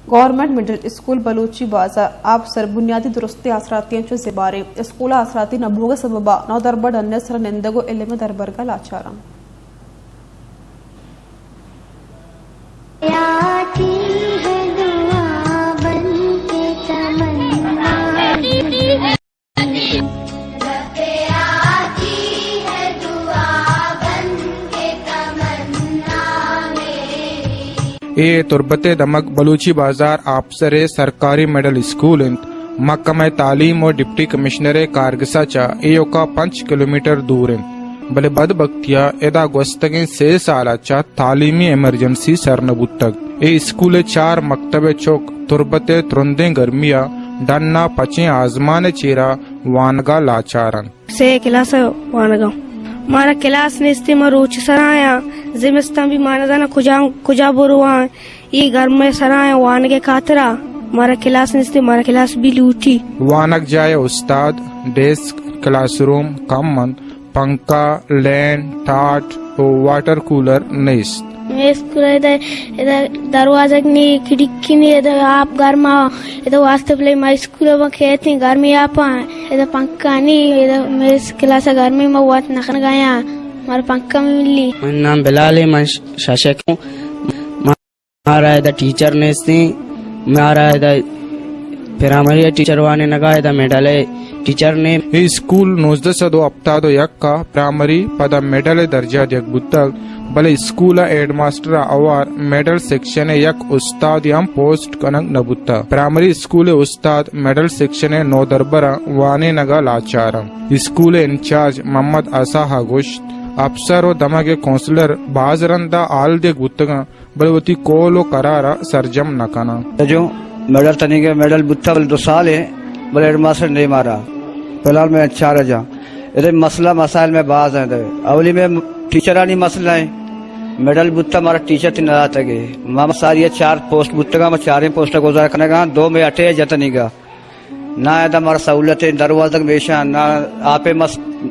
government middle school Balochi بازار officer بنیادی درستی آسراتیاں زبارے اسکول آسراتی نبوغ سببا نو دربڑ النسر نندگو علم دربرگا لاچارم اے تربت دمک بلوچی بازار آفسر سرکاری مڈل اسکول محکمہ تعلیم اور ڈپٹی کمشنر کارگسا چا ایو کا 5 کلومیٹر دور بلے بد بختیا ادا گوستگیں 6 سالہ چا تعلیمی ایمرجنسی سرنبوتک اے اسکول 4 مکتب چوک تربت ترندیں گرمیا ڈنا پچیں آزمان چیرا وانگا لاچارن سے کلاس وانگا مارا کلاس نیستی ما روچ سرایا زمستان بھی مانا دانا کجا بروان یہ گھر میں سرایا وانگے کاترا مارا کلاس نیستی مارا کلاس بھی لوٹی وانگ جائے استاد ڈیسک کلاس روم کمن پنکھا لین ٹاٹ واٹر کولر نیست میں اسکول ادھر دروازہ نہیں کھڑکی نہیں ادھر آپ گھر میں ادھر واسطے پلے میں اسکول میں کھیتی گھر میں آپ ادھر پنکھا نہیں ادھر میرے کلاس گھر میں وات نخن گایا ہمارا پنکھا میں ملی میرا نام بلال ہے میں شاشک ہوں ہمارا ادھر ٹیچر نیستی ہمارا ادھر پرائمری ٹیچر وانے نگا ادھر میڈل ہے ٹیچر نے اسکول 1971 کا پرائمری پدا میڈل درجہ دیکھ بتک بلے اسکول ایڈ ماسٹر اوار میڈل سیکشن یک استاد یم پوسٹ کنک نبوتا پرائمری اسکول استاد میڈل سیکشن نو دربرہ وانے نگا لاچارم اسکول انچارج محمد اساہ گوشت افسر و دماغ کونسلر باز رندہ آل دے گتگا بلے وتی کول و قرارہ سرجم نکنا جو میڈل تنیگے میڈل بتا بل 2 سال ہے بلے ایڈ ماسٹر نہیں مارا فی الحال میں اچھا رجا ادھر مسئلہ مسائل میں باز ہیں اولی میں ٹیچرانی مسئلہ ہیں میڈل بتا ہمارا ٹیچر تین رات ہے ماما ساری 4 پوسٹ بتا گا میں 4 پوسٹ گزار کرنے گا 2 میں 8 جتنی گا نہ ایدا ہمارا سہولت ہے دروازہ بیشان نہ آپ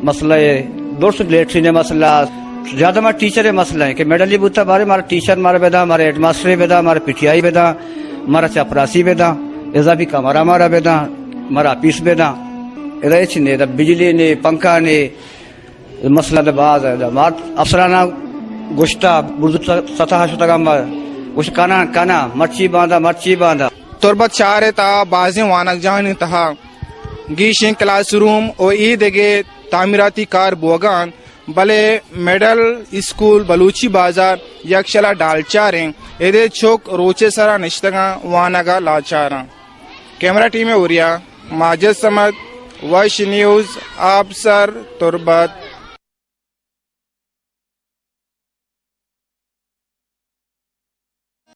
مسئلہ ہے دوست لیٹری نے مسئلہ زیادہ ہمارا ٹیچر ہے مسئلہ ہے کہ میڈل ہی بتا ہمارے ہمارا ٹیچر ہمارا بیدا ہمارے ہیڈ ماسٹر بیدا ہمارا پی ٹی آئی بیدا ہمارا چپراسی بیدا اضافی کمرہ ہمارا بیدا ہمارا آفس بیدا رہچ نے بجلی نے پنکھا نے مسئلہ باز ہے افسرانہ گشتہ بردو سطح شتگام گوشت کانا مرچی باندھا تربت 4 تا بازیں وانک جہانی تہا گیشیں کلاس روم او عید گے تعمیراتی کار بوگان بلے میڈل اسکول بلوچی بازار یکشلا ڈالچاریں ایدے چوک روچے سرا نشتگاں وانگا لاچاراں کیمرہ ٹیم اوریا ماجد سمد وائش نیوز آفسر تربت